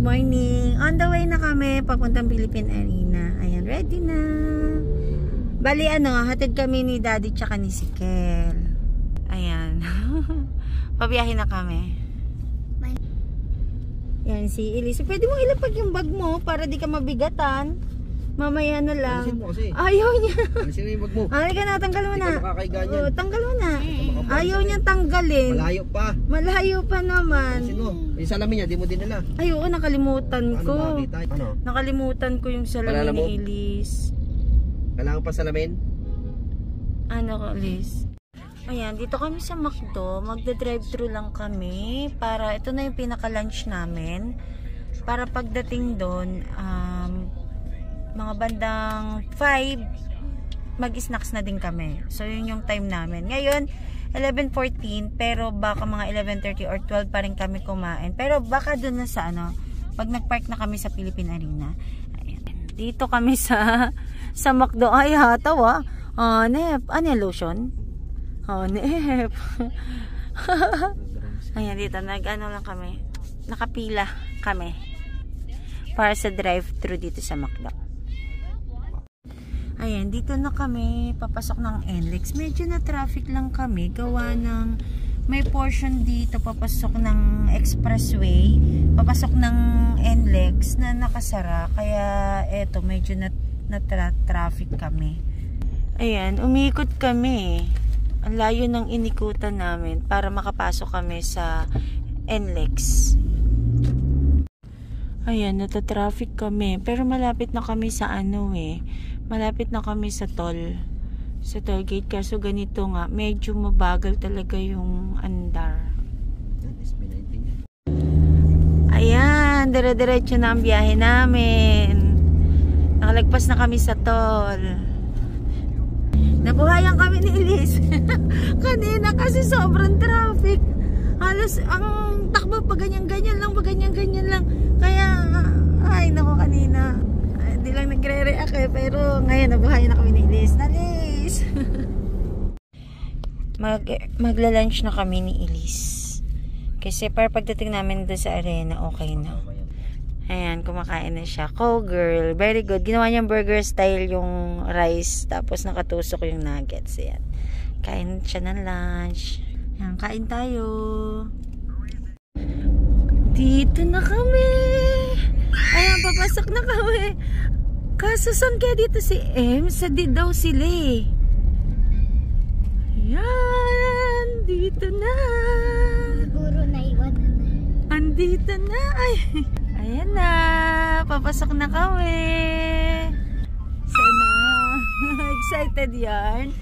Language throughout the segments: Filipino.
good morning. On the way na kami papuntang Philippine Arena. Ayan, ready na. Bali hatid kami ni Daddy tsaka ni si Kel. Ayan. Pabiyahin na kami. Yan si Elise. Pwede mo ilapag yung bag mo para di ka mabigatan. Mamaya na lang. Ayaw niya. Alisin mo yung bag mo. Ay ka na, tanggal mo na. Hindi ka makakaiga niyan. Tanggal mo na. Ayaw niya tanggalin. Malayo pa. Malayo pa naman. Alisin mo. Yung salamin niya, di mo dinala. Ay, oo, nakalimutan ko. Ano? Nakalimutan ko yung salamin ni Elise. Kailangan pa salamin? Ano ka, Elise? Ayan, dito kami sa McDo. Magda-drive-thru lang kami. Para, ito na yung pinaka-lunch namin. Para pagdating doon, mga bandang 5, mag-snacks na din kami. So, yun yung time namin. Ngayon, 11:14, pero baka mga 11:30 or 12 pa rin kami kumain. Pero baka doon na sa pag nag-park na kami sa Philippine Arena. Ayan. Dito kami sa McDo. Ay, hataw Nep. Ano yung lotion? Nep. Ayan, dito. Lang kami. Nakapila kami. Para sa drive-thru dito sa McDo. Ayan, dito na kami. Papasok ng NLEX. Medyo na traffic lang kami. Gawa ng may portion dito. Papasok ng expressway. Papasok ng NLEX na nakasara. Kaya eto, medyo na traffic kami. Ayan, umiikot kami. Ang layo ng inikutan namin para makapasok kami sa NLEX. Ayan, nata-traffic kami. Pero malapit na kami sa malapit na kami sa toll gate. Kaso ganito nga, medyo mabagal talaga yung andar. Ayan, dire-diretso na ang biyahe namin. Nakalagpas na kami sa toll. Nabuhayan kami ni Elise. Kanina kasi sobrang traffic. Halos ang takbo pa ganyan-ganyan lang. Kaya, ay nako, kanina hindi lang nagre-react pero ngayon nabuhayan na kami ni Elise. Nalis! Magla-lunch na kami ni Elise. Kasi para pagdating namin doon sa arena, okay na. Ayan, kumakain na siya. Cowgirl, very good. Ginawa niyang burger style yung rice, tapos nakatusok yung nuggets. Ayan. Kain siya ng lunch. Ayan, kain tayo. Dito na kami. Ayan, papasok na kami. Kaso saan kaya dito si M? Sa di daw sila eh. Ayan, dito na. Siguro naiwan na. Andito na. Ay, ayan na. Papasok na kami. Sana. Excited yan.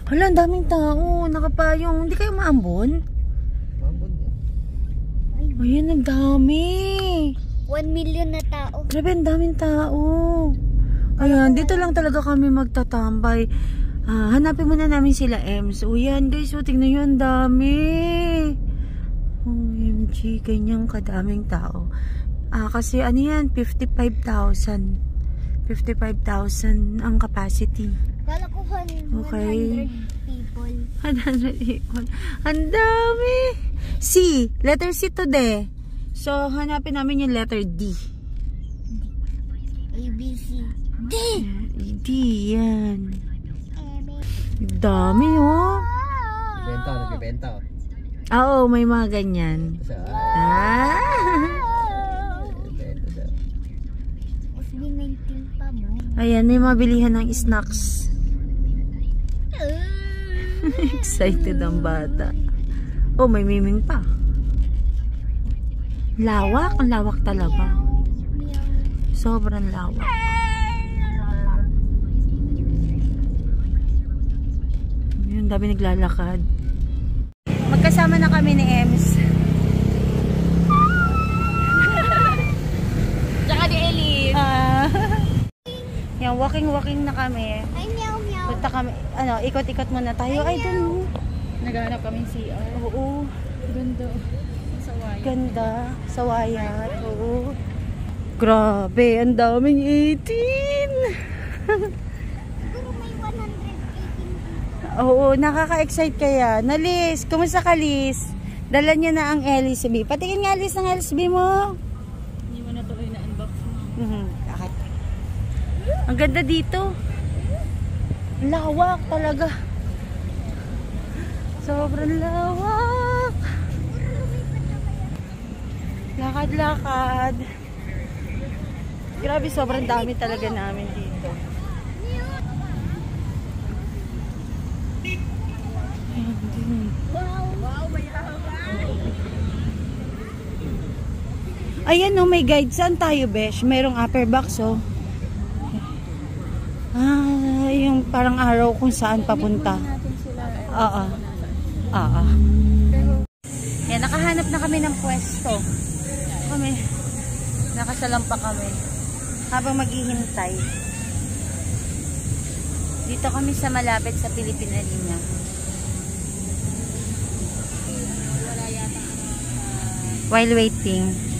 Hala, ang daming tao. Nakapayong. Hindi kayo maambon? Maambon yan. Ayan, ang dami. 1 million na tao. Grabe, ang daming tao. Ayan, dito lang talaga kami magtatambay. Hanapin muna namin sila, Ems. O yan, guys. O, tingnan nyo, ang dami. OMG, ganyang kadaming tao. Kasi ano yan, 55,000. 55,000 ang capacity. Kala ko 100 people. 100 people. Ang dami. C. Letter C to D. So, hanapin namin yung letter D. A, B, C. D! D, yan. Dami, oh. Nagbibenta. Oo, may mga ganyan. SB19 pa mo. Ayan, may mabilihan ng snacks. Excited ang bata. Oh, may miming pa. Lawak, ang lawak talaga. Sobrang lawak. Yun, dami naglalakad. Magkasama na kami ni Ems. Tsaka ni Elise. Yan, walking na kami. Ay, meow, meow. Punta kami, ikot-ikot muna tayo. Ay, dun. Naghahanap kami CR. Oo. Ganda. Sawayan. Ganda. Sawayan. Oo. Grabe, ang daming 18. Siguro may 118. Oo, nakaka-excite kaya. Nalis, kumusta ka, Liz? Dala niya na ang LSB. Patingin nga, Liz, ng LSB mo. Hindi mo na Ang ganda dito. Lawak talaga. Sobrang lawak. Lakad-lakad. Grabe, sobrang dami talaga namin dito. Ayan oh, may guide. Saan tayo, besh? Merong upper box oh. Yung parang araw kung saan papunta. Oo. Oo. Yan, nakahanap na kami ng pwesto. Nakasalampa kami. Habang maghihintay. Dito kami sa malapit sa Philippine Arena. While waiting.